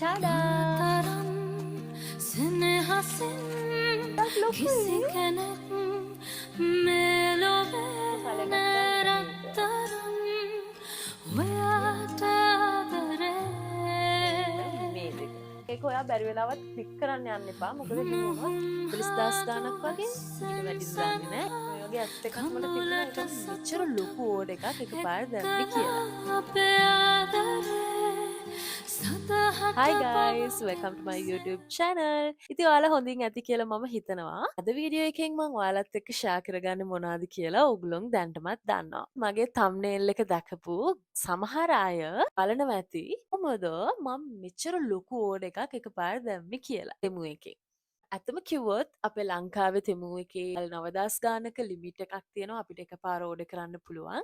ටාඩා! ටිකක් ලොකුයි. සලගත්තා මේක. ඒක ඔයා බැරි වෙලාවත් ක්ලික් කරන්න යන්න එපා. මොකද එහෙම වුණොත් 40000 ගාණක් වගේ ඊට වැඩිද දන්නේ නැහැ. මේ වගේ ඇත් එකක් මට තිබුණා. ඒක මෙච්චර ලොකු ඕඩර් එකක් එකපාර දැම්මේ කියලා. Hi guys, welcome to my YouTube channel. ඉතින් ඔයාලා හොඳින් ඇති කියලා මම හිතනවා. අද වීඩියෝ එකෙන් මම ඔයාලත් එක්ක ෂෙයා කරගන්නේ මොනවද කියලා ඕගොල්ලෝ දැනටමත් දන්නවා. මගේ thumbnail එක දැකපු සමහර අය බලනවා ඇති කොහොමද මම මෙච්චර ලොකු ඕඩර් එකක් එකපාර දැම්මේ කියලා. Temu එකෙන්. ඇත්තම කිව්වොත් අපේ ලංකාවේ Temu එකේ 9000 ගානක ලිමිට් එකක් තියෙනවා අපිට එකපාර ඕඩර් කරන්න පුළුවන්.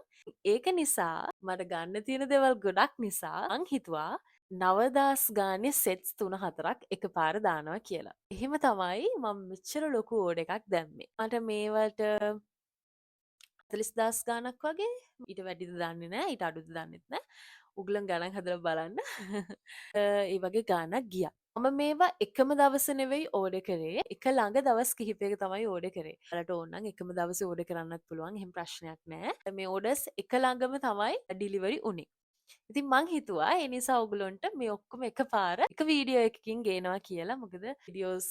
ඒක නිසා මට ගන්න තියෙන දේවල් ගොඩක් නිසා මං හිතුවා 9000 ගානේ සෙට්ස් 3-4ක් එකපාර දානවා කියලා. එහෙම තමයි මම මෙච්චර ලොකු ඕඩර් එකක් දැම්මේ. මට මේවට 40000 ගානක් වගේ ඊට වැඩිද දන්නේ නැහැ ඊට අඩුද දන්නෙත් නැහැ. උගලන් ගණන් හදලා බලන්න. ඒ වගේ ගානක් ගියා. මම මේවා එකම දවසේ නෙවෙයි ඕඩර් කරේ. එක ළඟ දවස් කිහිපයක තමයි ඕඩර් කරේ. ඔයාලට ඕන නම් එකම දවසේ ඕඩර් කරන්නත් පුළුවන්. එහෙම ප්‍රශ්නයක් නැහැ. මේ ඕඩර්ස් එක ළඟම තමයි ඩිලිවරි උනේ. ඉතින් මං හිතුවා ඒ නිසා ඔයගලොන්ට මේ ඔක්කොම එකපාර එක වීඩියෝ එකකින් ගේනවා කියලා. මොකද වීඩියෝස්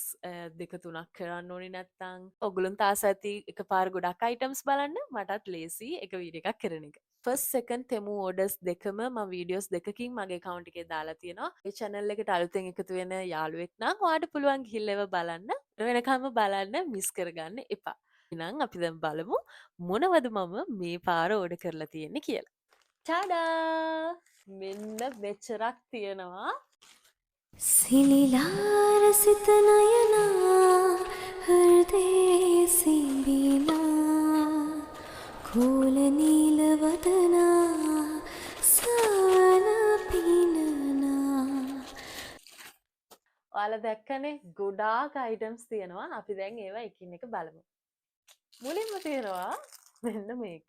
දෙක තුනක් කරන්න ඕනේ නැත්තම් ඔයගලොන්ට ආස ඇති එකපාර ගොඩක් අයිටම්ස් බලන්න මටත් ලේසි එක වීඩියෝ එකක් කරන එක. ෆස්ට් සෙකන්ඩ් Temu orders දෙකම මම වීඩියෝස් දෙකකින් මගේ account එකේ දාලා තියෙනවා. මේ channel එකට අලුතෙන් එකතු වෙන යාළුවෙක් නම් ඔයාලට පුළුවන් ගිහිල්ලා ඒවා බලන්න. වෙනකම්ම බලන්න මිස් කරගන්න එපා. එහෙනම් අපි දැන් බලමු මොනවද මම මේ පාර ඕඩර් කරලා තියෙන්නේ කියලා. ටාඩා! මෙන්න මෙච්චරක් තියෙනවා. සිලිලාර සිත නයනා හෘදේ සිඹිලා කෝල නීල වදනා සවන පිනනා. ඔයාලා දැක්කනේ ගොඩාක් අයිටම්ස් තියෙනවා. අපි දැන් ඒවා එකින් එක බලමු. මුලින්ම තියෙනවා මෙන්න මේක.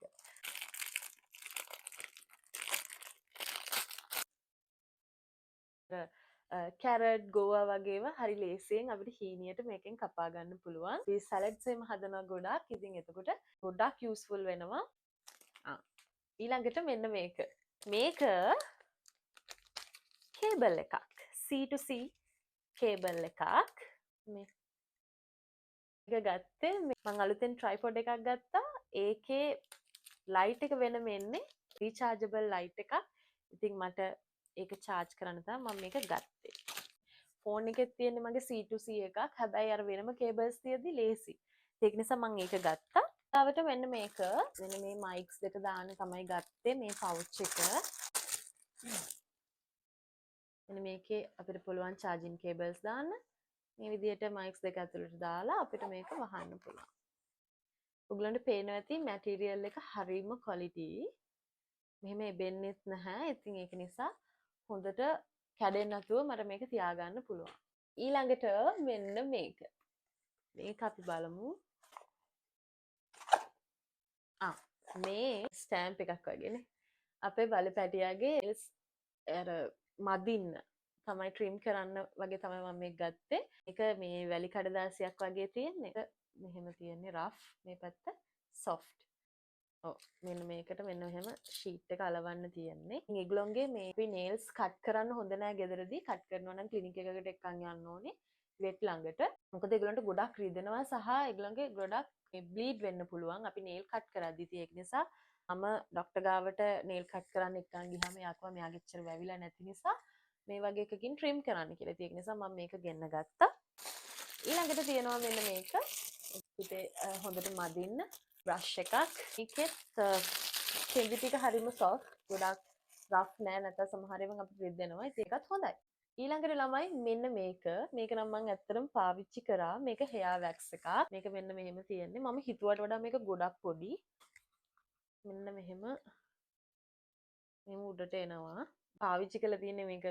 කැරට් ගෝවා වගේව හරි ලේසියෙන් අපිට හීනියට මේකෙන් කපා ගන්න පුළුවන්. මේ සැලඩ්ස් එහෙම හදනවා ගොඩාක්. ඉතින් එතකොට ගොඩාක් යූස්ෆුල් වෙනවා. ඊළඟට මෙන්න මේක. මේක කේබල් එකක්. C2C කේබල් එකක්. මේක ගත්තේ මම අලුතෙන් ට්‍රයිපොඩ් එකක් ගත්තා. ඒකේ ලයිට් එක වෙනම එන්නේ රීචාර්ජබල් ලයිට් එකක්. ඉතින් මට ඒක චාර්ජ් කරන්න තමයි මම මේක ගත්තේ. ෆෝන් එකෙත් තියෙන්නේ මගේ C2C එකක්. හැබැයි අර වෙනම කේබල්ස් තියදී ලේසි. ඒක නිසා මම ඒක ගත්තා. ඊළඟට මෙන්න මේක. මෙන්න මේ මයික්ස් දෙක දාන්න තමයි ගත්තේ මේ පවුච් එක. මෙන්න මේකේ අපිට පුළුවන් charging cables දාන්න. මේ විදිහට මයික්ස් දෙක ඇතුළට දාලා අපිට මේක වහන්න පුළුවන්. ඔයගලන්ට පේනවා ඇති මැටීරියල් එක හරිම quality. මෙහෙම එබෙන්නෙත් නැහැ. ඉතින් ඒක නිසා හොඳට කැඩෙන්නේ නැතුව මට මේක තියාගන්න පුළුවන්. ඊළඟට මෙන්න මේක. මේක අපි බලමු. මේ ස්ටෑම්ප් එකක් වගේනේ. අපේ බලපැටියාගේ අර මදින්න තමයි ට්‍රිම් කරන්න වගේ තමයි මම මේක ගත්තේ. ඒක මේ වැලි කඩදාසියක් වගේ තියෙන එක මෙහෙම තියෙන්නේ රෆ් මේ පැත්ත soft. මෙන්න මේකට මෙන්න මෙහෙම ෂීට් එක අලවන්න තියෙන්නේ. ඒගොල්ලෝගේ මේ අපි nails cut කරන්න හොඳ නෑ ගෙදරදී. cut කරනවා නම් ක්ලිනික් එකකට එක්කන් යන්න ඕනේ. වෙට් ළඟට. මොකද ඒගොල්ලන්ට ගොඩක් රිදෙනවා සහ ඒගොල්ලන්ගේ ගොඩක් බ්ලීඩ් වෙන්න පුළුවන්. අපි nail cut කරද්දී ඒක නිසා මම ડોක්ටර් ගාවට nail cut කරන්න එක්කන් ගියාම එයා කිව්වා මෙයාගේ එච්චර වැවිලා නැති නිසා මේ වගේ එකකින් trim කරන්න කියලා. ඒක නිසා මම මේක ගෙන්න ගත්තා. ඊළඟට තියෙනවා මෙන්න මේක. ඉතින් හොඳට මදින්න බ්‍රෂ් එකක්. ඒකෙත් කෙඳි ටික හරිම soft. ගොඩක් rough නෑ නැත්නම් සමහර ඒවා අපිට රිදෙනවා. ඒකත් හොඳයි. ඊළඟට ළමයි මෙන්න මේක. මේක නම් මම ඇත්තටම පාවිච්චි කරා. මේක hair wax එකක්. මේක මෙන්න මෙහෙම තියෙන්නේ. මම හිතුවට වඩා මේක ගොඩක් පොඩි. මෙන්න මෙහෙම උඩට එනවා. පාවිච්චි කරලා තියෙන්නේ මේක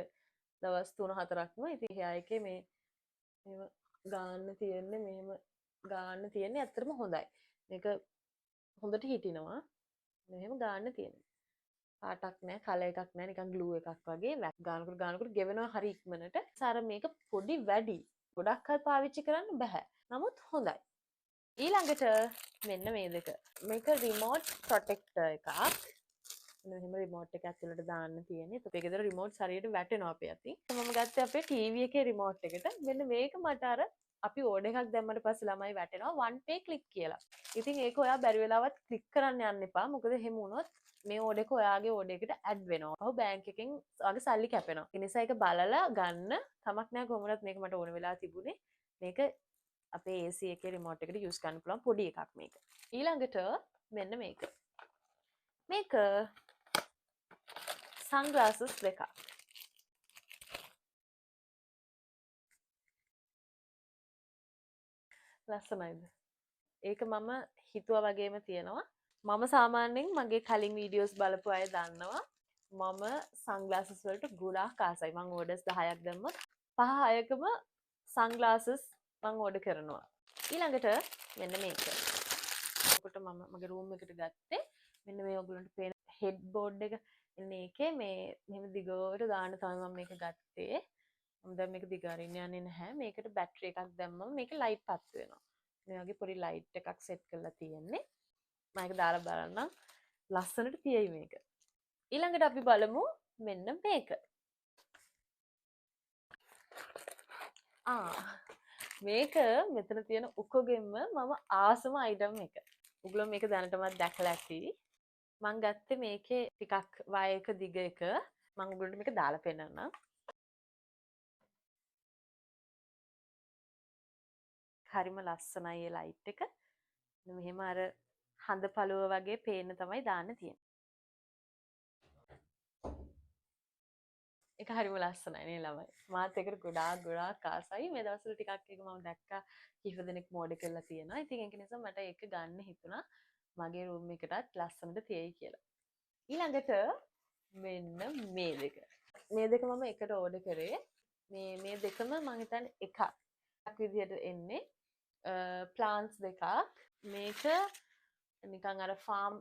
දවස් 3-4ක්ම. ඉතින් hair එකේ මේ මෙහෙම ගාන්න තියෙන්නේ මෙහෙම ගාන්න තියෙන්නේ ඇත්තටම හොඳයි. මේක හොඳට හිටිනවා. මෙහෙම ගාන්න තියෙනවා. පාටක් නෑ කලර් එකක් නෑ නිකන් ග්ලූ එකක් වගේ ගානකට ගෙවෙනවා හරි ඉක්මනට. සාර මේක පොඩි වැඩි. ගොඩක් කල් පාවිච්චි කරන්න බෑ. නමුත් හොඳයි. ඊළඟට මෙන්න මේ දෙක. මේක රිමෝට් ප්‍රොටෙක්ටර් එකක්. මෙහෙම රිමෝට් එක ඇතුළට දාන්න තියෙන්නේ. ඒකේ විතර රිමෝට් හරියට වැටෙනවා අපේ අතින්. මම ගත්තේ අපේ ටීවී එකේ රිමෝට් එකට. මෙන්න මේක මට අර අපි ඕඩර් එකක් දැම්මට පස්සේ ළමයි වැටෙනවා one pay click කියලා. ඉතින් ඒක ඔයා බැරි වෙලාවත් ක්ලික් කරන්න යන්න එපා. මොකද එහෙම වුණොත් මේ ඕඩර් එක ඔයාගේ ඕඩර් එකට ඇඩ් වෙනවා. ඔහු බැංක් එකෙන් ඔයාගේ සල්ලි කැපෙනවා. ඒ නිසා ඒක බලලා ගන්න. කමක් නැහැ කොහොමවත් මේක මට ඕන වෙලා තිබුණේ. මේක අපේ AC එකේ රිමෝට් එකට යූස් කරන්න පුළුවන් පොඩි එකක් මේක. ඊළඟට මෙන්න මේක. මේක sunglasses දෙකක්. ලස්සනයිද? ඒක මම හිතුවා වගේම තියෙනවා. මම සාමාන්‍යයෙන් මගේ කලින් වීඩියෝස් බලපු අය දන්නවා. මම sunglasses වලට ගොඩාක් ආසයි. මම ඕඩර්ස් 10ක් දැම්මොත් 5-6කම sunglasses මම ඕඩර් කරනවා. ඊළඟට මෙන්න මේක. ඔකට මම මගේ රූම් එකට ගත්තේ. මෙන්න මේ ඔයගොල්ලන්ට පේන හෙඩ් බෝඩ් එක. මෙන්න ඒකේ මේ මෙහෙම දිගට දාන්න තමයි මම මේක ගත්තේ. මම දැන් මේක දිග අරින්න යන්නේ නැහැ. මේකට බැටරි එකක් දැම්මම මේක ලයිට් පත් වෙනවා. මේ වගේ පොඩි ලයිට් එකක් සෙට් කරලා තියෙන්නේ. මම ඒක දාලා බලන්නම්. ලස්සනට තියෙයි මේක. ඊළඟට අපි බලමු මෙන්න මේක. මේක මෙතන තියෙන උකගෙම්ම මම ආසම අයිටම් එක. ඔයගොල්ලෝ මේක දැනටමත් දැකලා ඇති. මම ගත්තේ මේකේ ටිකක් වයර් එක දිග එක. මම ඔයගොල්ලන්ට මේක දාලා පෙන්නන්නම්. හරිම ලස්සනයි ඒ ලයිට් එක. මෙහෙම අර හඳ පළුව වගේ පේන්න තමයි දාන්න තියෙන්නේ. ඒක හරිම ලස්සනයි නේ ළමයි. මාත් ඒකට ගොඩාක් ආසයි. මේ දවස්වල ටිකක් ඒක මම දැක්කා කීප දෙනෙක් මෝඩ් කරලා තියෙනවා. ඉතින් ඒක නිසා මට ඒක ගන්න හිතුණා. මගේ රූම් එකටත් ලස්සනට තියෙයි කියලා. ඊළඟට මෙන්න මේ දෙක. මේ දෙක මම එකට ඕඩර් කරේ. මේ දෙකම මම හිතන්නේ එකක් විදියට එන්නේ. ප්ලාන්ට්ස් දෙකක්. මේක නිකන් අර ෆාම්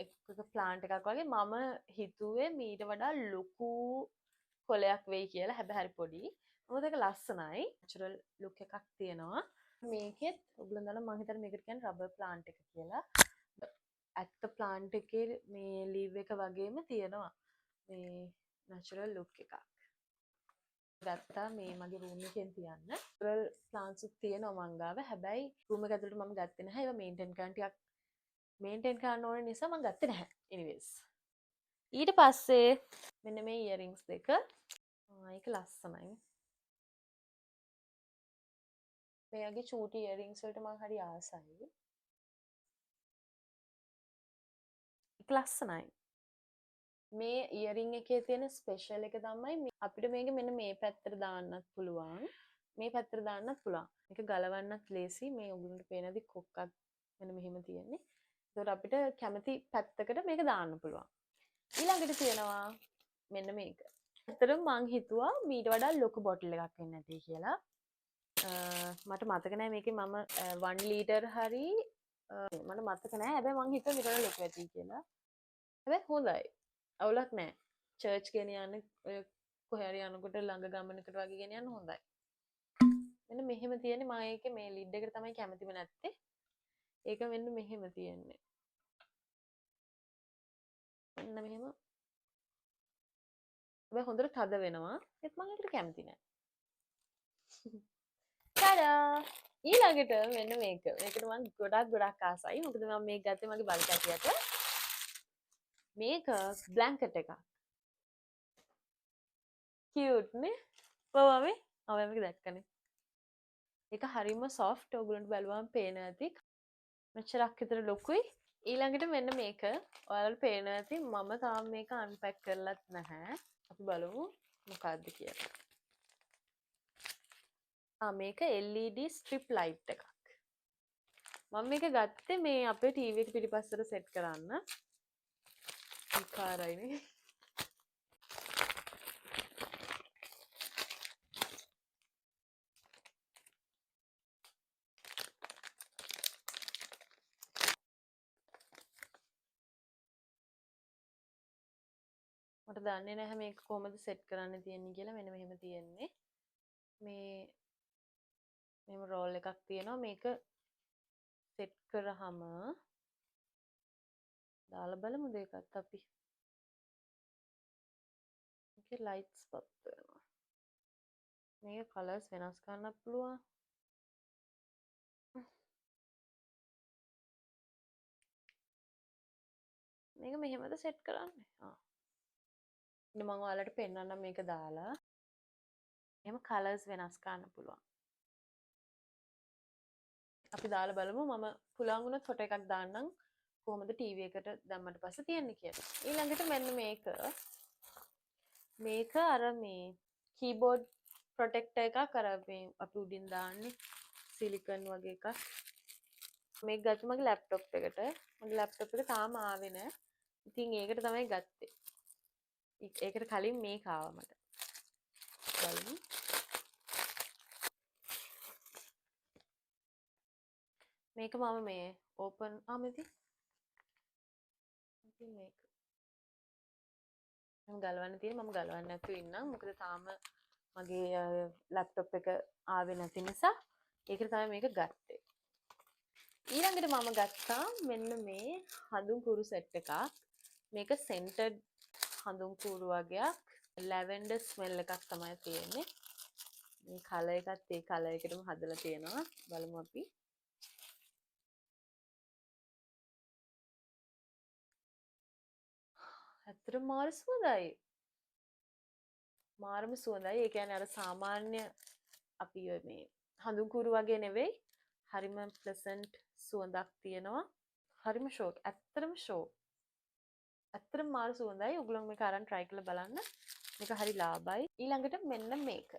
එක ප්ලාන්ට් එකක් වගේ මම හිතුවේ මීට වඩා ලොකු කොලයක් වෙයි කියලා. හැබැයි හරි පොඩි. මොකද ඒක ලස්සනයි. නැචරල් ලුක් එකක් තියෙනවා. මේකෙත් ඔයගොල්ලෝ දන්නවා මම හිතන්නේ මේකට කියන්නේ රබර් ප්ලාන්ට් එක කියලා. ඇත්ත ප්ලාන්ට් එකේ මේ ලීව් එක වගේම තියෙනවා. මේ නැචරල් ලුක් එකක්. ගත්තා මේ මගේ රූම් එකෙන් තියන්න. නැචරල් ප්ලාන්ට්ස් තියෙනවා මං ගාව. හැබැයි රූම් එක ඇතුළට මම ගත්තේ නැහැ. ඒවා මේන්ටේන් කරන්න ටිකක් මේන්ටේන් කරන්න ඕන නිසා මම ගත්තේ නැහැ. anyways. ඊට පස්සේ මෙන්න මේ ඉයරින්ග්ස් දෙක. ඒක ලස්සනයි. මේ වගේ චූටි ඉයරින්ග්ස් වලට මම හරි ආසයි. ඒක ලස්සනයි. මේ ඉයරින් එකේ තියෙන ස්පෙෂල් එක තමයි අපිට මේක මෙන්න මේ පැත්තට දාන්නත් පුළුවන්. මේ පැත්තට දාන්නත් පුළුවන්. මේක ගලවන්නත් ලේසි. මේ උගුරට පේන දි කොක්කක් මෙන්න මෙහෙම තියෙන්නේ. ඒකට අපිට කැමති පැත්තකට මේක දාන්න පුළුවන්. ඊළඟට තියෙනවා මෙන්න මේක. ඇත්තටම මං හිතුවා මීට වඩා ලොකු බොටල් එකක් වෙන්න ඇති කියලා. මට මතක නෑ මේකේ මම 1 ලීටර් හරි මට මතක නෑ. හැබැයි මං හිතුවා මීට වඩා ලොකු ඇති කියලා. හැබැයි හොඳයි. අවුලක් නෑ. චර්ච් ගෙන යන්න කොහේ හරි යනකොට ළඟ ගමනකට වගේ ගෙන යන්න හොඳයි. මෙන්න මෙහෙම තියෙන්නේ මම ඒකේ මේ ලිඩ් එකට තමයි කැමතිම නැත්තේ. ඒක මෙන්න මෙහෙම තියෙන්නේ. මෙන්න මෙහෙම. හැබැයි හොඳට තද වෙනවා. ඒත් මම ඒකට කැමති නෑ. ටඩා! ඊළඟට මෙන්න මේක. මේකට මම ගොඩක් ආසයි. මොකද මම මේක ගත්තේ මගේ බල් කැටියට. මේක බ්ලැන්කට් එකක්. කියුට් නේ? කොහොමද? මම මේක දැක්කනේ. ඒක හරිම සොෆ්ට්. ඔයගොල්ලන්ට බලුවම පේන ඇති. මෙච්චරක් විතර ලොකුයි. ඊළඟට මෙන්න මේක. ඔයාලට පේන ඇති මම තාම මේක අන්පැක් කරලත් නැහැ. අපි බලමු මොකක්ද කියලා. මේක LED ස්ට්‍රිප් ලයිට් එකක්. මම මේක ගත්තේ මේ අපේ ටීවී එක පිටිපස්සට සෙට් කරන්න. විකාරයිනේ. දන්නේ නැහැ මේක කොහොමද සෙට් කරන්න තියෙන්නේ කියලා. මෙන්න මෙහෙම තියෙන්නේ. මේ මෙහෙම රෝල් එකක් තියෙනවා. මේක සෙට් කරාම දාලා බලමු දෙකත් අපි. මේකේ ලයිට්ස් පත් වෙනවා. මේක කලර්ස් වෙනස් කරන්නත් පුළුවන්. මේක මෙහෙමද සෙට් කරන්නේ? ඉතින් මම ඔයාලට පෙන්නන්නම් මේක දාලා. එහෙම කලර්ස් වෙනස් කරන්න පුළුවන්. අපි දාලා බලමු. මම පුළුවන් වුණොත් ෆොටෝ එකක් දාන්නම් කොහොමද ටීවී එකට දැම්මට පස්සේ තියන්නේ කියලා. ඊළඟට මෙන්න මේක අර මේ කීබෝඩ් ප්‍රොටෙක්ටර් එකක් අර මේ අපි උඩින් දාන්නේ සිලිකන් වගේ එකක්. මේක ගත්ත මගේ ලැප්ටොප් එකට. මගේ ලැප්ටොප් එක තාම ආවේ නැහැ. ඉතින් ඒකට තමයි ගත්තේ. ඒකට කලින් මේක ආවා මට. බලමු. මේක මම මේ ඕපන් මෙති. ඉතින් මේක මම ගලවන්න තියෙන මම ගලවන්න නැතුව ඉන්නම්. මොකද තාම මගේ ලැප්ටොප් එක ආවේ නැති නිසා ඒකට තමයි මේක ගත්තේ. ඊළඟට මම ගත්තා මෙන්න මේ හඳුන් කුරු සෙට් එකක්. මේක සෙන්ටඩ් හඳුන් කුරු වගේක්. ලැවෙන්ඩර් ස්මෙල් එකක් තමයි තියෙන්නේ. මේ කලර් එකත් ඒ කලර් එකටම හදලා තියෙනවා. බලමු අපි. ඇත්තටම මාර සුවඳයි. මාරම සුවඳයි. ඒ කියන්නේ අර සාමාන්‍ය අපි මේ හඳුන් කුරු වගේ නෙවෙයි. හරිම ප්ලසන්ට් සුවඳක් තියෙනවා. හරිම ෂෝක්. ඇත්තටම ෂෝක්. ඇත්තටම මාර සුවඳයි. ඔයගොල්ලෝ මේක අරන් try කරලා බලන්න. මේක හරි ලාභයි. ඊළඟට මෙන්න මේක.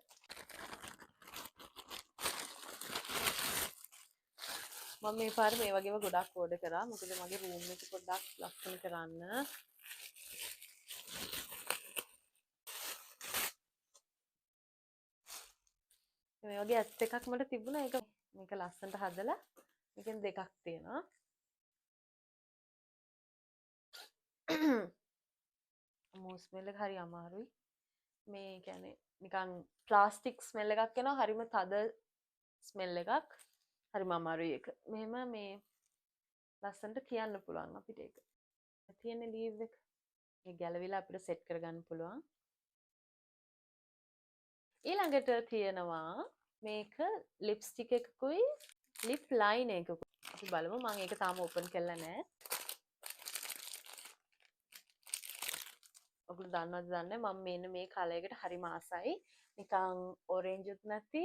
මම මේ පාර මේ වගේම ගොඩක් ඕඩර් කරා. මොකද මගේ රූම් එක පොඩ්ඩක් ලස්සන කරන්න. මේ වගේ ඇස් එකක් මට තිබුණා. ඒක මේක ලස්සනට හදලා මේකෙන් දෙකක් තියෙනවා. මූ ස්මෙල් එක හරි අමාරුයි. මේ කියන්නේ නිකන් ප්ලාස්ටික් ස්මෙල් එකක් එනවා. හරිම තද ස්මෙල් එකක්. හරිම අමාරුයි ඒක. මෙහෙම මේ ලස්සනට කියන්න පුළුවන් අපිට ඒක. තියෙන ලීව් එක. මේ ගැලවිලා අපිට සෙට් කරගන්න පුළුවන්. ඊළඟට තියෙනවා මේක ලිප්ස්ටික් එකකුයි ලිප් ලයින් එකකුයි. අපි බලමු. මම ඒක තාම ඕපන් කරලා නැහැ. ඔගොල්ලෝ දන්නවද දන්නේ මම මෙන්න මේ කලර් එකට හරිම ආසයි. නිකන් ඔරෙන්ජ් උත් නැති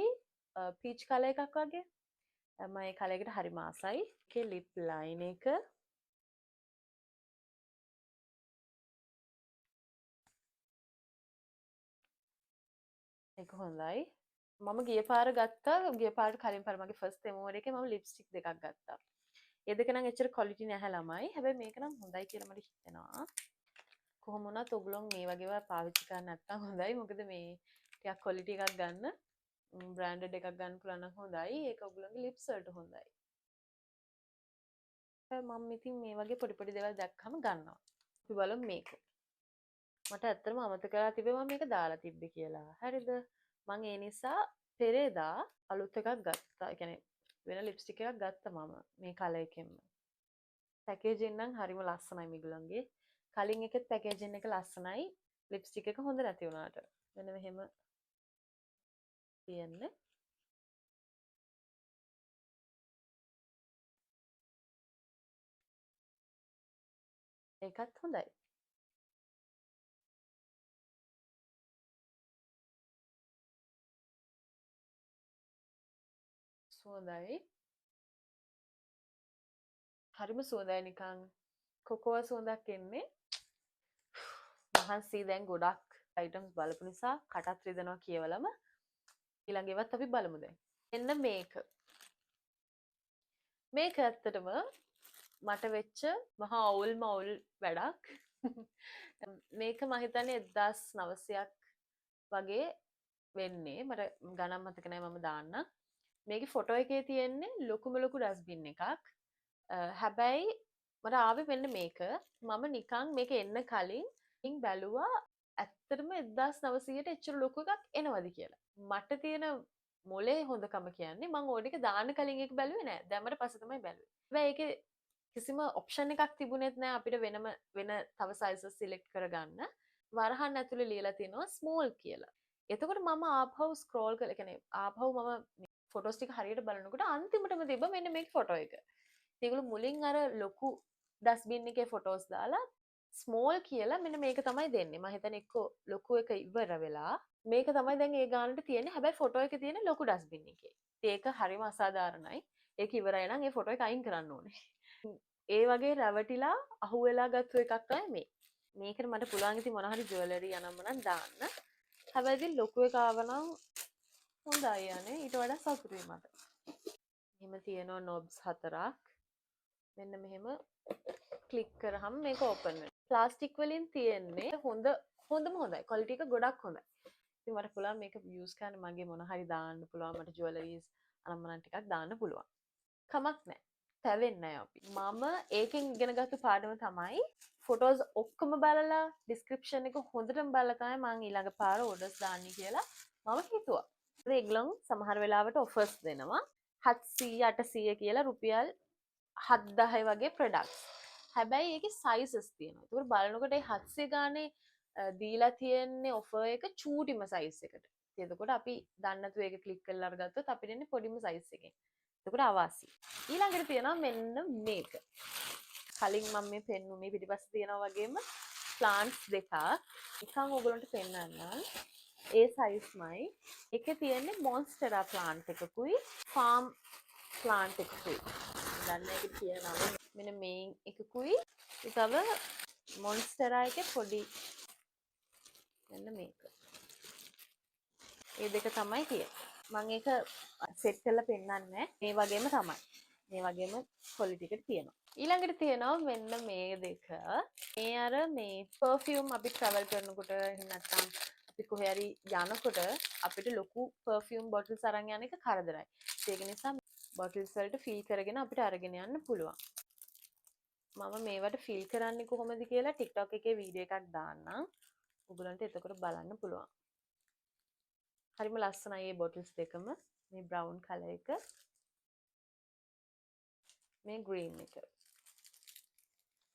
පීච් කලර් එකක් වගේ. මම මේ කලර් එකට හරිම ආසයි. ඒකේ ලිප් ලයින් එක ඒක හොඳයි. මම ගිය පාර කලින් පාර මගේ ෆස්ට් එමෝඩ් එකේ මම ලිප්ස්ටික් දෙකක් ගත්තා. ඒ දෙක නම් එච්චර ක්වොලිටි නැහැ ළමයි. හැබැයි මේක නම් හොඳයි කියලා මට හිතෙනවා. කොහොම වුණත් ඔයගොල්ලෝ මේ වගේව පාවිච්චි කරන්න නැත්නම් හොඳයි. මොකද මේ ටිකක් ක්වොලිටි එකක් ගන්න බ්‍රෑන්ඩඩ් එකක් ගන්න පුළුවන් නම් හොඳයි. ඒක ඔයගොල්ලෝගේ ලිප්ස් වලට හොඳයි. මම ඉතින් මේ වගේ පොඩි පොඩි දේවල් දැක්කම ගන්නවා. අපි බලමු මේක. මට ඇත්තටම අමතක කරලා තිබ්බේ මම මේක දාලා තිබ්බේ කියලා. හරිද? මම ඒ නිසා පෙරේදා අලුත් එකක් ගත්තා. ඒ කියන්නේ වෙන ලිප්ස්ටික් එකක් ගත්තා මම මේ කලර් එකෙන්ම. පැකේජින් නම් හරිම ලස්සනයි මේගොල්ලන්ගේ. කලින් එකෙත් පැකේජින් එක ලස්සනයි. ලිප්ස්ටික් එක හොඳ නැති වුණාට. මෙන්න මෙහෙම තියෙන්නේ. ඒකත් හොඳයි. සුවඳයි. හරිම සුවඳයි නිකන් කොකෝ සුවඳක් එන්නේ. මහන්සි දැන් ගොඩක් අයිටම්ස් බලපු නිසා කටත් රිදෙනවා කියවලම ඊළඟ ඒවත් අපි බලමු දැන්. එන්න මේක. මේක ඇත්තටම මට වෙච්ච මහා අවුල් වැඩක්. මේක මම හිතන්නේ 1900ක් වගේ වෙන්නේ. මට ගණන් මතක නැහැ මම දාන්න. මේකේ ෆොටෝ එකේ තියෙන්නේ ලොකුම ලොකු ඩස්බින් එකක්. හැබැයි මට ආවේ මෙන්න මේක. මම නිකන් මේක එන්න කලින් බැලුවා ඇත්තටම 1900ට එච්චර ලොකු එකක් එනවද කියලා. මට තියෙන මොලේ හොඳකම කියන්නේ මම ඕන එක දාන්න කලින් ඒක බැලුවේ නෑ. දැම්මට පස්සේ තමයි බැලුවේ. හැබැයි ඒකේ කිසිම ඔප්ෂන් එකක් තිබුණෙත් නෑ අපිට වෙන තව sizes select කරගන්න. වරහන් ඇතුලේ ලියලා තියෙනවා small කියලා. එතකොට මම ආපහු scroll කරලා කියන්නේ ආපහු මම ෆොටෝස් ටික හරියට බලනකොට අන්තිමටම තිබ්බ මෙන්න මේක ෆොටෝ එක. ඒගොල්ලෝ මුලින් අර ලොකු ඩස්බින් එකේ ෆොටෝස් දාලා ස්මෝල් කියලා මෙන්න මේක තමයි දෙන්නේ. මම හිතන්නේ එක්කෝ ලොකු එක ඉවර වෙලා මේක තමයි දැන් ඒ ගානට තියෙන්නේ. හැබැයි ෆොටෝ එකේ තියෙන ලොකු ඩස්බින් එකේ. ඒක හරිම අසාධාරණයි. ඒක ඉවරයි නම් ඒ ෆොටෝ එක අයින් කරන්න ඕනේ. ඒ වගේ රැවටිලා අහුවෙලා ගත්තු එකක් තමයි මේ. මේකට මට පුළුවන් ඉතින් මොන හරි ජුවලරි අනම්මනම් දාන්න. හැබැයි ඉතින් ලොකු එක ආවනම් හොඳයි යන්නේ. ඊට වඩා සතුටුයි මට. එහෙම තියෙනවා knobs 4ක්. මෙන්න මෙහෙම ක්ලික් කරාම මේක ඕපන් වෙනවා. ප්ලාස්ටික් වලින් තියෙන්නේ හොඳම හොඳයි. ක්වොලිටි එක ගොඩක් හොඳයි. ඉතින් මට පුළුවන් මේක යූස් කරන්න මගේ මොන හරි දාන්න පුළුවන්. මට ජුවලරීස් අනම්මනම් ටිකක් දාන්න පුළුවන්. කමක් නැහැ. තැවෙන්නේ නැහැ අපි. මම ඒකෙන් ඉගෙනගත්තු පාඩම තමයි ෆොටෝස් ඔක්කොම බලලා ඩිස්ක්‍රිප්ෂන් එක හොඳටම බලලා තමයි මම ඊළඟ පාර ඕඩර්ස් දාන්නේ කියලා මම හිතුවා. ඒගොල්ලෝ සමහර වෙලාවට ඔෆර්ස් දෙනවා. 700 800 කියලා රුපියල් 7,000 වගේ ප්‍රොඩක්ට්ස්. හැබැයි ඒකේ සයිසස් තියෙනවා. ඒක බලනකොට ඒ 700 ගානේ දීලා තියෙන්නේ ඔෆර් එක චූටිම සයිස් එකට. එතකොට අපි දන්නේ නැතුව ඒක ක්ලික් කරලා අරගත්තොත් අපිට එන්නේ පොඩිම සයිස් එකෙන්. එතකොට අවාසි. ඊළඟට තියෙනවා මෙන්න මේක. කලින් මම මේ පෙන්නුනේ පිටිපස්සේ තියෙනවා වගේම ප්ලාන්ට්ස් දෙකක්. නිකන් ඔයගලන්ට පෙන්නන්නම්. ඒ සයිස්මයි. එකේ තියෙන්නේ මොන්ස්ටරා ප්ලාන්ට් එකකුයි ෆාම් ප්ලාන්ට් එකකුයි. දන්න එක කියන නම මෙන්න මේ එකකුයි ඊටව මොන්ස්ටරා එකේ පොඩි මෙන්න මේක. මේ දෙක තමයි තියෙන්නේ. මම ඒක සෙට් කරලා පෙන්නන්නේ මේ වගේම තමයි. මේ වගේම ක්වොලිටි එකට තියෙනවා. ඊළඟට තියෙනවා මෙන්න මේ දෙක. මේ අර මේ පර්ෆියුම් අපි ට්‍රැවල් කරනකොට එහෙම නැත්නම් අපි කොහේ හරි යනකොට අපිට ලොකු පර්ෆියුම් බොටල්ස් අරන් යන එක කරදරයි. ඒක නිසා බොටල්ස් වලට ෆිල් කරගෙන අපිට අරගෙන යන්න පුළුවන්. මම මේවට ෆිල් කරන්නේ කොහොමද කියලා TikTok එකේ වීඩියෝ එකක් දාන්නම්. ඔයගලන්ට එතකොට බලන්න පුළුවන්. හරිම ලස්සනයි මේ බොටල්ස් දෙකම. මේ බ්‍රවුන් කලර් එක. මේ ග්‍රීන් එක.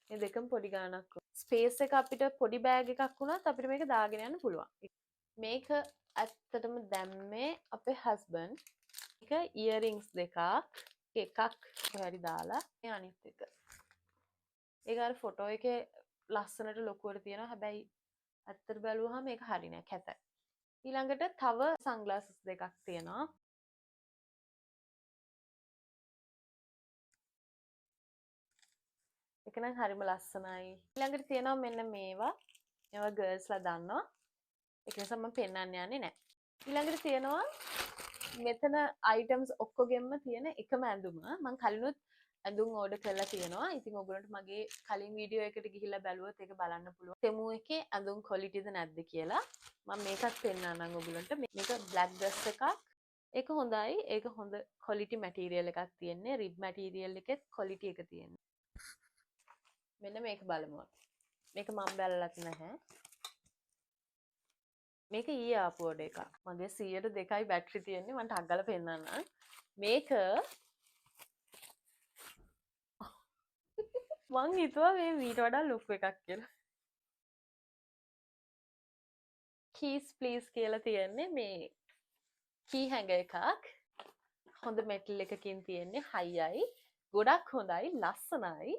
මේ දෙකම පොඩි ගානක්. ස්පේස් එක අපිට පොඩි බෑග් එකක් වුණත් අපිට මේක දාගෙන යන්න පුළුවන්. මේක ඇත්තටම දැම්මේ අපේ හස්බන්ඩ්. එක ඉයරින්ග්ස් දෙකක් එකක් හරි දාලා මේ අනිත් එක. ඒක අර ෆොටෝ එකේ ලස්සනට ලොකුවට තියෙනවා. හැබැයි ඇත්තට බැලුවහම මේක හරි නෑ කැතයි. ඊළඟට තව සන්ග්ලාසස් දෙකක් තියෙනවා. ඒක නම් හරිම ලස්සනයි. ඊළඟට තියෙනවා මෙන්න මේවා. මේවා ගර්ල්ස්ලා දන්නවා. ඒක නිසා මම පෙන්වන්න යන්නේ නෑ. ඊළඟට තියෙනවා මෙතන අයිටම්ස් ඔක්කොගෙම තියෙන එකම ඇඳුම. මම කලිනුත් ඇඳුම් ඕඩර් කරලා තියෙනවා. ඉතින් ඔයගොල්ලන්ට මගේ කලින් වීඩියෝ එකට ගිහිල්ලා බැලුවොත් ඒක බලන්න පුළුවන්. තෙමු එකේ ඇඳුම් ක්වොලිටිද නැද්ද කියලා. මම මේකත් පෙන්නන්නම් ඔයගොල්ලන්ට. මේක බ්ලැක් ඩ්‍රෙස් එකක්. ඒක හොඳයි. ඒක හොඳ ක්වොලිටි මැටීරියල් එකක් තියෙන්නේ. රිබ් මැටීරියල් එකෙත් ක්වොලිටි එක තියෙන්නේ. මෙන්න මේක බලමු. මේක මම බැලලත් නැහැ. මේක ඊයේ ආපු ඕඩර් එකක්. මගේ 102යි බැටරි තියෙන්නේ. මම ටක් ගාලා පෙන්නන්නම්. මේක මං හිතුවා මේ මීට වඩා ලොකු එකක් කියලා. කීස් ප්ලීස් කියලා තියෙන්නේ මේ කී හැඟ එකක්. හොඳ මෙටල් එකකින් තියෙන්නේ හයියයි. ගොඩක් හොඳයි ලස්සනයි.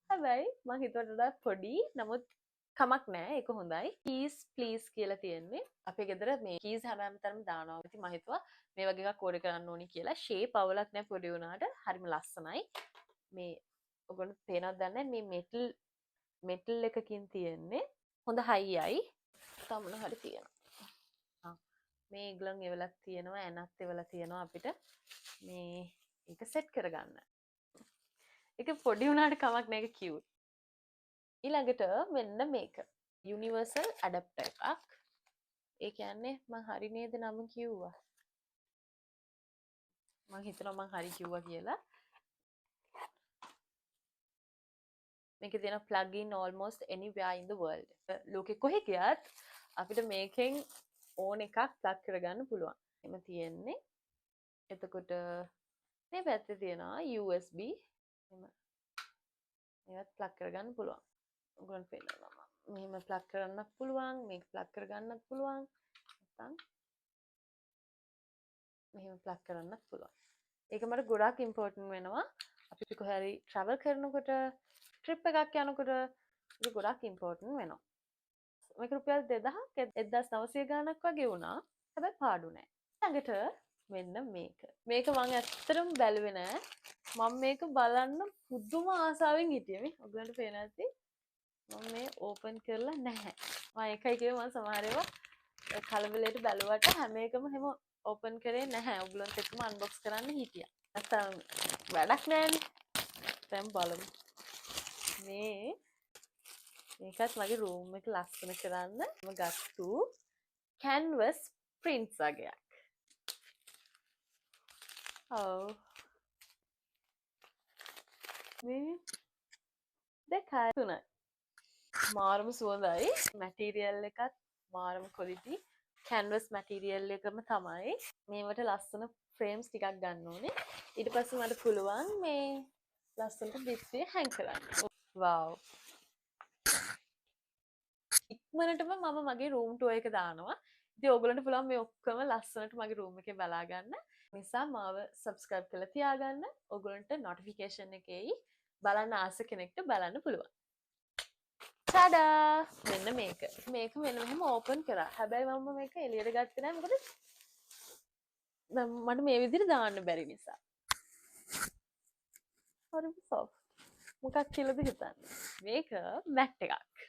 හැබැයි මං හිතුවට වඩා පොඩි. නමුත් කමක් නෑ ඒක හොඳයි. කීස් ප්ලීස් කියලා තියෙන්නේ. අපේ ගෙදර මේ කීස් හැමතරම් දානවා. ඉතින් මම හිතුවා මේ වගේ එකක් ඕඩර් කරන්න ඕනි කියලා. ෂේප් අවුලක් නෑ පොඩි වුණාට. හරිම ලස්සනයි. මේ ඔයගොල්ලෝ පේනවද දන්නේ මේ මෙටල් එකකින් තියෙන්නේ. හොඳ හයියයි. තව මොන හරි තියෙනවා. මේ ඉග්ලන් එවලක් තියෙනවා. එනත් එවලා තියෙනවා අපිට මේ ඒක සෙට් කරගන්න. ඒක පොඩි වුණාට කමක් නෑ ඒක කියුට්. ඊළඟට මෙන්න මේක. යුනිවර්සල් ඇඩැප්ටර් එකක්. ඒ කියන්නේ මං හරි නේද නම කිව්වා. මං හිතනවා මං හරි කිව්වා කියලා. මේකේ තියෙන plug in almost anywhere in the world. ලෝකෙ කොහෙ ගියත් අපිට මේකෙන් ඕන එකක් ප්ලග් කරගන්න පුළුවන්. එම තියෙන්නේ. එතකොට මේ පැත්තේ තියෙනවා USB. එම මේවත් ප්ලග් කරගන්න පුළුවන්. ඔයගොල්ලන්ට පේනවා. මෙහෙම ප්ලග් කරන්නත් පුළුවන්, මේක ප්ලග් කරගන්නත් පුළුවන්. නැත්නම් මෙහෙම ප්ලග් කරන්නත් පුළුවන්. ඒක මට ගොඩාක් ඉම්පෝර්ටන්ට් වෙනවා. අපි කොහේ හරි ට්‍රැවල් කරනකොට, ට්‍රිප් එකක් යනකොට ඒක ගොඩාක් ඉම්පෝර්ටන්ට් වෙනවා. මේක රුපියල් 2000ක් 1900 ගාණක් වගේ වුණා. හැබැයි පාඩු නෑ. ළඟට මෙන්න මේක. මේක මම ඇත්තටම බැලුවේ නෑ. මම මේක බලන්න පුදුම ආසාවෙන් හිටියේ මේ. ඔයගලන්ට පේන ඇති. මම මේ ඕපන් කරලා නැහැ. මම ඒකයි කිව්වේ මම සමහර ඒවා කලබලයට බැලුවට හැම එකම හැම ඕපන් කරේ නැහැ. ඔයගලන්ට එක්කම අන්බොක්ස් කරන්න හිටියා. නැත්තම් වැඩක් නෑනේ. දැන් බලමු. මේකත් මගේ රූම් එක ලස්සන කරන්න මම ගත්තු canvas prints වගේක්. ඔව්. මේ දෙකයි තුනයි. මාරම සුවඳයි. මැටීරියල් එකත් මාරම quality. canvas මැටීරියල් එකම තමයි. මේවට ලස්සන frames ටිකක් ගන්න ඕනේ. ඊට පස්සේ මට පුළුවන් මේ ලස්සනට බිත්තිය hang කරන්න. wow. ඉක්මනටම මම මගේ රූම් ටුවර් එක දානවා. ඉතින් ඕගොල්ලන්ට පුළුවන් මේ ඔක්කොම ලස්සනට මගේ රූම් එකේ බලා ගන්න. නිසා මාව subscribe කරලා තියාගන්න. ඕගොල්ලන්ට notification එකේ බලන්න ආස කෙනෙක්ට බලන්න පුළුවන්. ටඩා! මෙන්න මේක. මේක මෙන්න මෙහෙම ඕපන් කරා. හැබැයි මම මේක එළියට ගත්තේ නැහැ. මොකද මට මේ විදිහට දාන්න බැරි නිසා. හරිම soft. මොකක් කියලාද හිතන්නේ? මේක මැට් එකක්.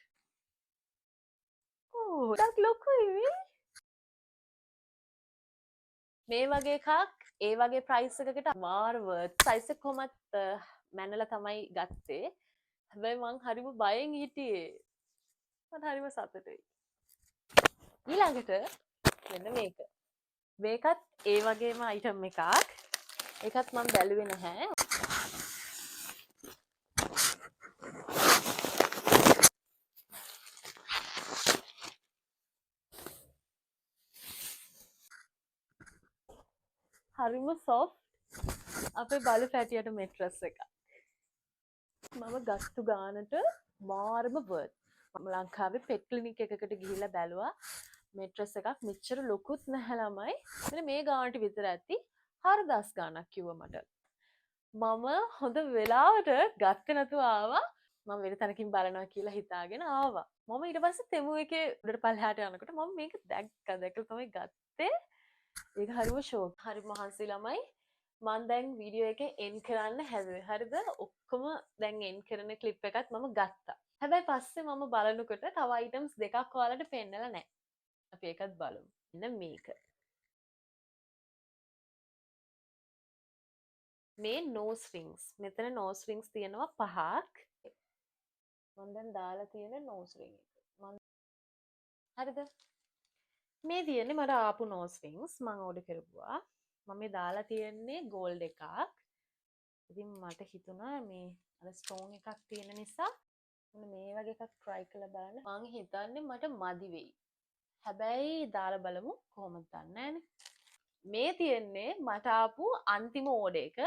ඩක් ලොකුයි මේ වගේ එකක් ඒ වගේ ප්‍රයිස් එකකට මාර වර්ත් සයිස් එක කොහොමත් මැනලා තමයි ගත්තේ හැබැයි මං හරිම බයෙන් හිටියේ මට හරිම සතුටුයි ඊළඟට මෙන්න මේකත් ඒ වගේම අයිටම් එකක් ඒකත් මම බැලුවේ නැහැ හරිම soft අපේ බලු පැටියට මෙට්‍රස් එකක් මම ගත්තු ගානට මාරම වර්ත් මම ලංකාවේ පෙට් ක්ලිනික් එකකට ගිහිල්ලා බැලුවා මෙට්‍රස් එකක් මෙච්චර ලොකුත් නැහැ ළමයි මෙන්න මේ ගානට විතර ඇති 4000 ගාණක් කිව්වා මට මම හොඳ වෙලාවට ගත්තේ නැතුව ආවා මම වෙන තැනකින් බලනවා කියලා හිතාගෙන ආවා මම ඊට පස්සේ තෙමු එකේ උඩට පල්ලෙහාට යනකොට මම මේක දැක්කලා තමයි ගත්තේ ඒක හරිම ෂෝක් හරි මහන්සි ළමයි මම දැන් වීඩියෝ එක එන්ඩ් කරන්න හැදුවේ හරිද ඔක්කොම දැන් එන්ඩ් කරන ක්ලිප් එකත් මම ගත්තා හැබැයි පස්සේ මම බලනකොට තව අයිටම්ස් දෙකක් ඔයාලට පෙන්නලා නැහැ අපි ඒකත් බලමු මෙන්න මේක මේ nose rings මෙතන nose rings තියෙනවා 5ක් මම දැන් දාලා තියෙන nose ring එක මම හරිද මේ තියෙන්නේ මට ආපු nose rings මම ඕඩර් කරපුවා මම මේ දාලා තියෙන්නේ gold එකක් ඉතින් මට හිතුණා මේ අර stone එකක් තියෙන නිසා මේ වගේ එකක් try කරලා බලන්න මං හිතන්නේ මට මදි වෙයි හැබැයි දාලා බලමු කොහොමද දන්නේ නැහනේ මේ තියෙන්නේ මට ආපු අන්තිම ඕඩර් එක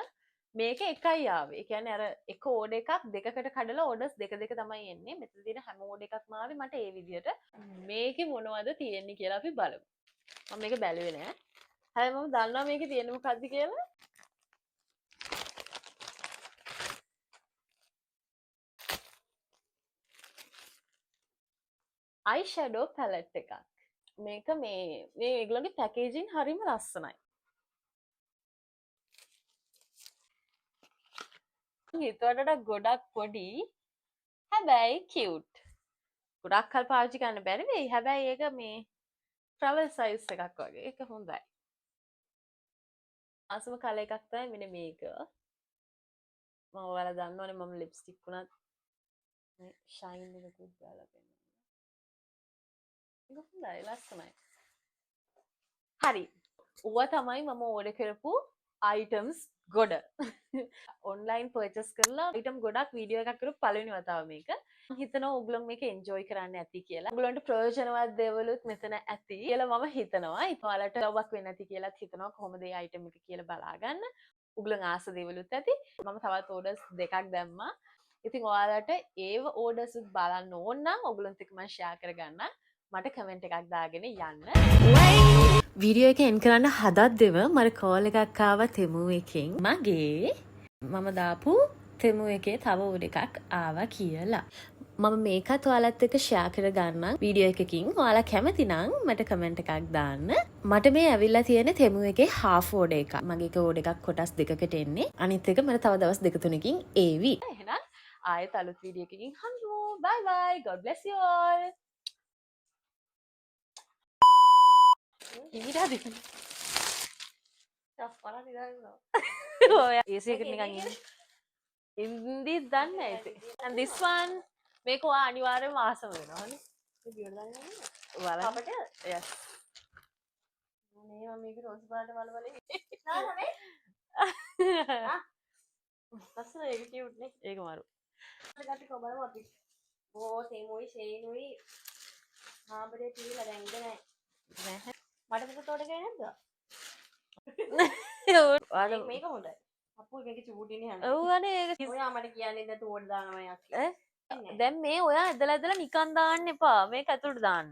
මේක එකයි ආවේ. ඒ කියන්නේ අර එක ඕඩර් එකක් දෙකකට කඩලා ඕඩර්ස් දෙක දෙක තමයි එන්නේ. මෙතන තියෙන හැම ඕඩර් එකක්ම ආවේ මට ඒ විදිහට. මේකේ මොනවද තියෙන්නේ කියලා අපි බලමු. මම මේක බැලුවේ නෑ. හැබැයි මම දන්නවා මේකේ තියෙන්නේ මොකද්ද කියලා. අයි ෂැඩෝ පැලට් එකක්. මේක මේ ඒගොල්ලෝගේ පැකේජින් හරිම ලස්සනයි. හිතුවටට ගොඩක් පොඩි හැබැයි කියුට් ගොඩක් කල් පාවිච්චි කරන්න බැරි වෙයි හැබැයි ඒක මේ ට්‍රැවල් සයිස් එකක් වගේ ඒක හොඳයි ආසම කලර් එකක් තමයි මෙන්න මේක මම ඔයාලා දන්නවනේ මම ලිප්ස්ටික් උනත් මේ ෂයින් එකකුත් දාලා පෙන්නනවා ඒක හොඳයි ලස්සනයි හරි ඌවා තමයි මම ඕඩර් කරපු items ගොඩ ඔන්ලයින් පර්චස් කරලා item ගොඩක් වීඩියෝ එකක් කරපු පළවෙනි වතාව මේක හිතනවා ඔයගොල්ලෝ මේක එන්ජොයි කරන්න ඇති කියලා. ඔයගොල්ලන්ට ප්‍රයෝජනවත් දේවලුත් මෙතන ඇති කියලා මම හිතනවා. ඉතින් ඔයාලට ලොබක් වෙන්න ඇති කියලාත් හිතනවා කොහොමද මේ අයිටම් එක කියලා බලාගන්න. ඔයගොල්ලන් ආස දේවලුත් ඇති. මම තවත් ඕඩර්ස් දෙකක් දැම්මා. ඉතින් ඔයාලට ඒව ඕඩර්ස් බලන්න ඕන නම් ඔයගොල්ලන්ත් එක්ක මම ෂෙයා කරගන්න. මට කමෙන්ට් එකක් දාගෙන යන්න. වීඩියෝ එක එන් කරන්න හදද්දිම මට කෝල් එකක් ආවා තෙමු එකෙන්. මගේ මම දාපු තෙමු එකේ තව ඕඩර් එකක් ආවා කියලා. මම මේකත් ඔයාලත් එක්ක ෂෙයා කරගන්නම් වීඩියෝ එකකින්. ඔයාලා කැමති නම් මට කමෙන්ට් එකක් දාන්න. මට මේ ඇවිල්ලා තියෙන තෙමු එකේ half ඕඩර් එකක්. මගේ එක ඕඩර් එකක් කොටස් දෙකකට එන්නේ. අනිත් එක මට තව දවස් දෙක තුනකින් ඒවි. එහෙනම් ආයෙත් අලුත් වීඩියෝ එකකින් හම්බෙමු. bye bye. God bless you all. ඉවිලා දෙන්න. තස්පරා නිදාගන්නවා. ඔය AC එකට නිකන් ඉන්දි දන්නේ නැහැ. and this one මේක ඔයා අනිවාර්යයෙන්ම ආසම වෙනවනේ. මේ බියර් දාගෙන යන්නේ. ඔයාලා අපිට yes. මේ මම මේක රෝස් පාට වලවලේ. නාන මේ. ලස්සන ඒක කියුට් නේ. ඒක මාරු. ගatti කොබරම අපි. ඕ තේමුයි ෂේනුයි. හාඹරේ තියලා දැන් ඉඳ නැහැ. නැහැ. මට මේක තෝඩ ගන්නේ නැද්ද? ඔයාලා මේක හොඳයි. අප්පු මේක චූටිනේ යන්නේ. ඔව් අනේ ඒක ඔයා මට කියන්නේ නැතු ඕඩ දානවා යක්. දැන් මේ ඔයා ඇදලා නිකන් දාන්න එපා. මේක ඇතුළට දාන්න.